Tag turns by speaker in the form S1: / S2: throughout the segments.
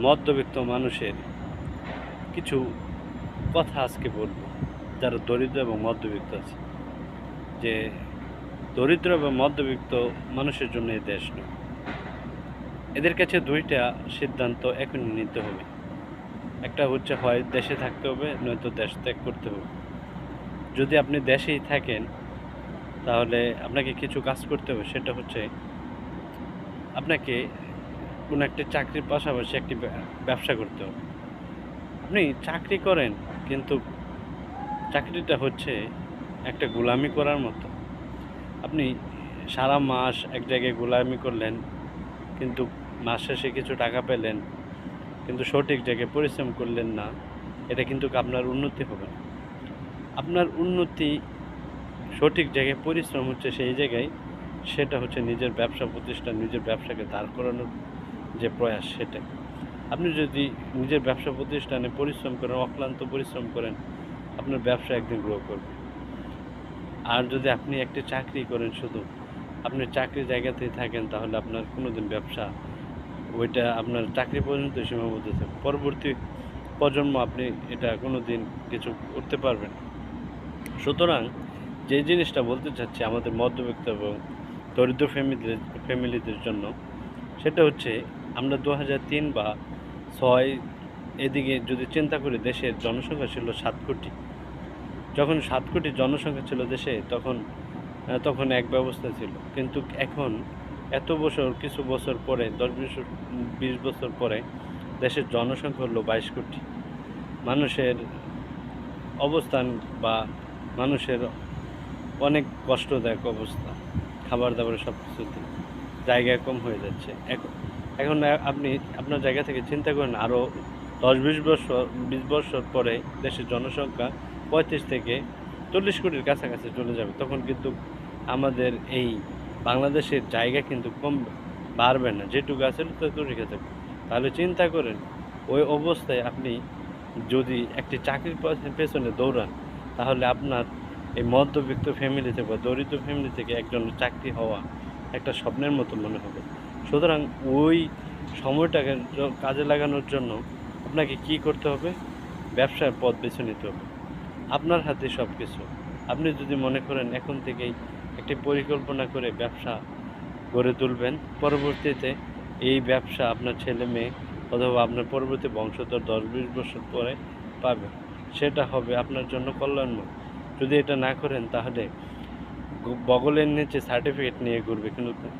S1: মধ্যবিত্ত মানুষের কিছু কথা আজকে বলবো, যারা দরিদ্র এবং মধ্যবিত্ত আছে। যে দরিদ্র এবং মধ্যবিত্ত মানুষের জন্য এই দেশ নয়। এদের কাছে দুইটা সিদ্ধান্ত এখনই নিতে হবে। একটা হচ্ছে হয় দেশে থাকতে হবে, নয়তো দেশ ত্যাগ করতে হবে। যদি আপনি দেশেই থাকেন তাহলে আপনাকে কিছু কাজ করতে হবে। সেটা হচ্ছে আপনাকে কোনো একটা চাকরির পাশাপাশি একটি ব্যবসা করতে হবে। আপনি চাকরি করেন, কিন্তু চাকরিটা হচ্ছে একটা গোলামি করার মতো। আপনি সারা মাস এক জায়গায় গোলামি করলেন, কিন্তু মাস শেষে কিছু টাকা পেলেন, কিন্তু সঠিক জায়গায় পরিশ্রম করলেন না। এটা কিন্তু আপনার উন্নতি হবে না। আপনার উন্নতি সঠিক জায়গায় পরিশ্রম হচ্ছে সেই জায়গায়, সেটা হচ্ছে নিজের ব্যবসা প্রতিষ্ঠান, নিজের ব্যবসাকে দাঁড় করানোর যে প্রয়াস সেটা। আপনি যদি নিজের ব্যবসা প্রতিষ্ঠানে পরিশ্রম করেন, অক্লান্ত পরিশ্রম করেন, আপনার ব্যবসা একদিন গ্রো করবে। আর যদি আপনি একটি চাকরি করেন, শুধু আপনি চাকরির জায়গাতেই থাকেন, তাহলে আপনার কোনোদিন ব্যবসা ওইটা আপনার চাকরি পর্যন্ত সীমাবদ্ধ থাকবে। পরবর্তী প্রজন্ম আপনি এটা কোনোদিন কিছু করতে পারবেন না। সুতরাং যে জিনিসটা বলতে চাচ্ছি আমাদের মধ্যবিত্ত এবং দরিদ্র ফ্যামিলিদের জন্য, সেটা হচ্ছে আমরা 2003 বা 6 এদিকে যদি চিন্তা করি, দেশের জনসংখ্যা ছিল 7 কোটি। যখন 7 কোটি জনসংখ্যা ছিল দেশে, তখন এক ব্যবস্থা ছিল। কিন্তু এখন এত বছর, কিছু বছর পরে, 10-20 বছর পরে দেশের জনসংখ্যা হলো 22 কোটি। মানুষের অবস্থান বা মানুষের অনেক কষ্টদায়ক অবস্থা, খাবার দাবারের সব কিছুতে জায়গা কম হয়ে যাচ্ছে। এখন আপনি আপনার জায়গা থেকে চিন্তা করেন, আরও 10-20 বছর পরে দেশের জনসংখ্যা 35 থেকে 40 কোটির কাছাকাছি চলে যাবে। তখন কিন্তু আমাদের এই বাংলাদেশের জায়গা কিন্তু কম বাড়বে না, যেটুকু আছে ততটুকু রেখে থাকবে। তাহলে চিন্তা করেন, ওই অবস্থায় আপনি যদি একটি চাকরির পেছনে দৌড়ান, তাহলে আপনার এই মধ্যবিত্ত ফ্যামিলি থেকে বা দরিদ্র ফ্যামিলি থেকে একজনের চাকরি হওয়া একটা স্বপ্নের মতো মনে হবে। সুতরাং ওই সময়টাকে কাজে লাগানোর জন্য আপনাকে কি করতে হবে? ব্যবসার পথ বেছে নিতে হবে। আপনার হাতে সব কিছু। আপনি যদি মনে করেন এখন থেকেই একটি পরিকল্পনা করে ব্যবসা গড়ে তুলবেন, পরবর্তীতে এই ব্যবসা আপনার ছেলে মেয়ে অথবা আপনার পরবর্তী বংশধর 10-20 বছর পরে পাবে, সেটা হবে আপনার জন্য কল্যাণময়। যদি এটা না করেন, তাহলে বগলের নিচে সার্টিফিকেট নিয়ে ঘুরবে,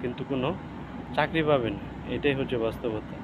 S1: কিন্তু কোনো চাকরি পাবেন না। এটাই হচ্ছে বাস্তবতা।